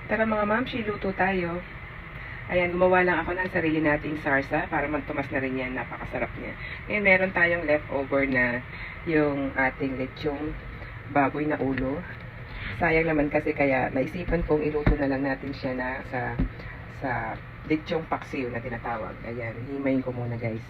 Tara mga mamshi, luto tayo. Ayan, gumawa lang ako ng sarili nating sarsa para magtumas na rin yan. Napakasarap niya. Ngayon, meron tayong leftover na yung ating lechong baboy na ulo. Sayang naman kasi kaya naisipan kong iluto na lang natin siya na sa lechong paksiw na tinatawag. Ayan, himayin ko muna guys.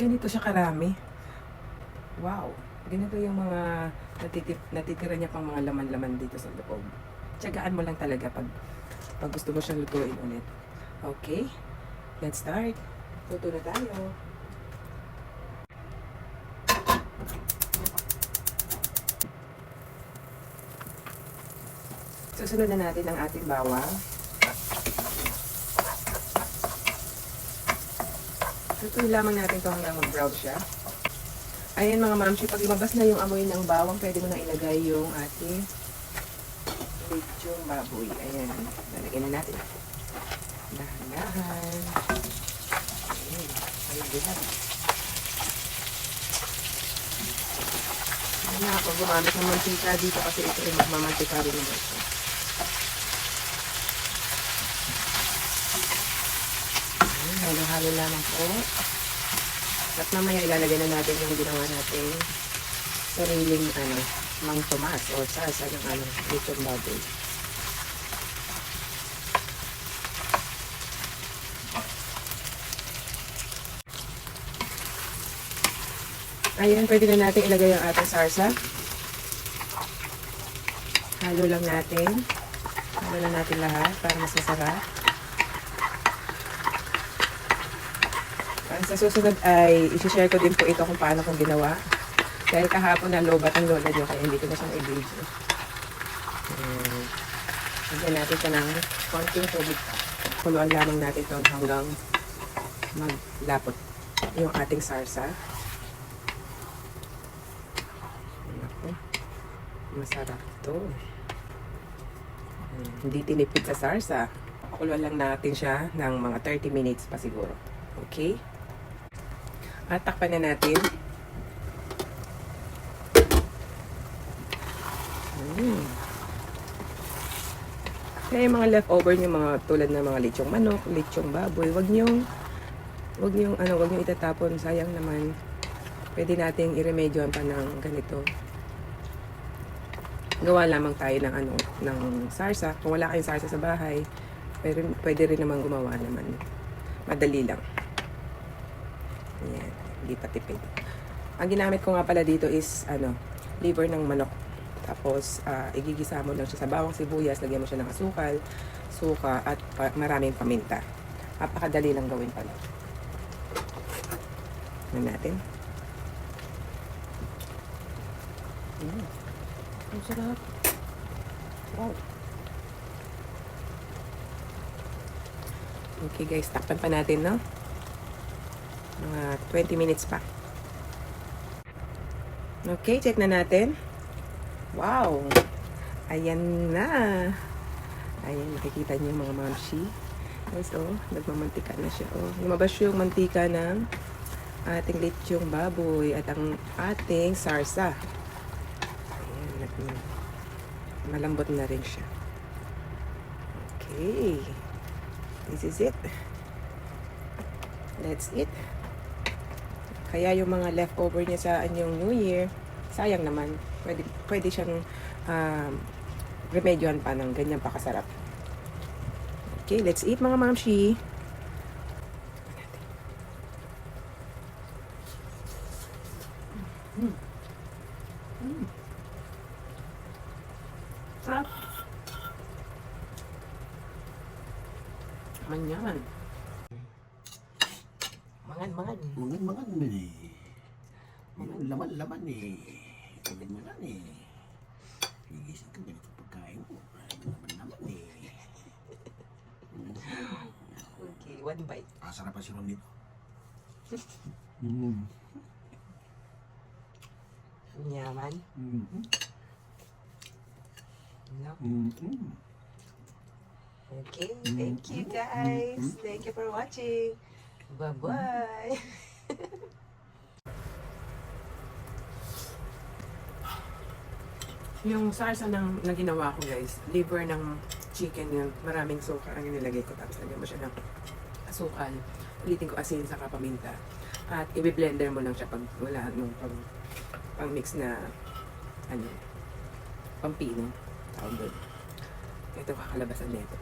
Ganito siya karami. Wow. Ganito yung mga natitira niya pang mga laman-laman dito sa loob. Tiyagaan mo lang talaga pag gusto mo siyang lutuin ulit. Okay. Let's start. Luto na tayo. Susunod na natin ang ating bawang. Lutuin lamang natin ito hanggang mag-brown siya. Ayan mga mamshi, pag lumabas na yung amoy ng bawang, pwede mo na ilagay yung ating lechong baboy. Ayan, lalagyan na natin. Dahan-dahan. Ayan, ayun. Ayan na ako gumamit ng mantika dito kasi ito ay magmamantika rin naman ito. Ayan, halo-halo lamang po. At mamaya ilalagay na natin yung ginawa natin sariling mang tomas o salsa ng lechong baboy. Ayan, pwede na natin ilagay ang ating sarsa. Halo lang natin. Halo lang natin lahat para mas masarap. Sa susunod ay isi-share ko din po ito kung paano kong ginawa. Dahil kahapon na lobat ang lola nyo, kaya hindi ko na siyang i-video. Lagyan natin siya ng konting tubig. Kuluan lamang natin ito hanggang maglapot yung ating sarsa. Masarap ito. Hindi tinipid sa sarsa. Kuluan lang natin siya ng mga 30 minutes pa siguro. Okay? At takpan na natin. Kaya yung mga leftover nyo, mga tulad ng mga lechong manok, lechong baboy, wag nyo itatapon, sayang naman. Pwede nating i-remedyohan pa ng ganito. Gawa lamang tayo ng sarsa. Kung wala kayong sarsa sa bahay, pwede rin naman gumawa naman. Madali lang. Ayan, hindi pa tipid. Ang ginamit ko nga pala dito is liver ng manok. Tapos igigisa mo lang siya sa bawang sibuyas, lagyan mo siya ng asukal, suka at maraming paminta. Napakadali lang gawin pala. Tignan natin. Ang sarap. Wow. Okay guys, takpan pa natin, no? Mga 20 minutes pa. Okay, check na natin. Wow! Ayan na. Ayan, makikita niyo mga mamshi. Guys, nagmamantika na siya. Lumabas yung mantika ng ating lechong baboy at ang ating sarsa. Ayan, malambot na rin siya. Okay. This is it. That's it. Kaya yung mga leftover niya sa anyong New Year, sayang naman. Pwede siyang remedyohan pa ng ganyan pa kasarap. Okay, let's eat mga mamshi. Sarap. Manyaman. Mangan. Mangan eh. Laman eh. Mangan eh. Igising ka ganito pagkain mo. Laman eh. one bite. Sarap pa si Ron dito. Mm. Yaman. Mm-hmm. No? Mm-hmm. Okay, thank you guys. Thank you for watching. Bye-bye. Yung salsa na ginawa ko guys, liver ng chicken yung maraming suka ang nilagay ko, tapos lagyan mo siya ng asukal. Ulitin ko asin sa paminta. At i-blender mo lang siya pag wala nung pang mix na ano, pampino. Tawag doon. Ito kakalabasan nito.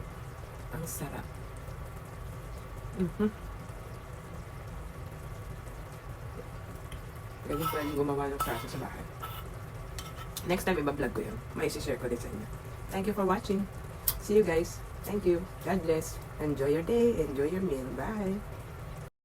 Ang sarap. Ganyan pa yung gumawa ng salsa sa bahay. Next time, iba-vlog ko yun. May isi-share ko din sa inyo. Thank you for watching. See you guys. Thank you. God bless. Enjoy your day. Enjoy your meal. Bye.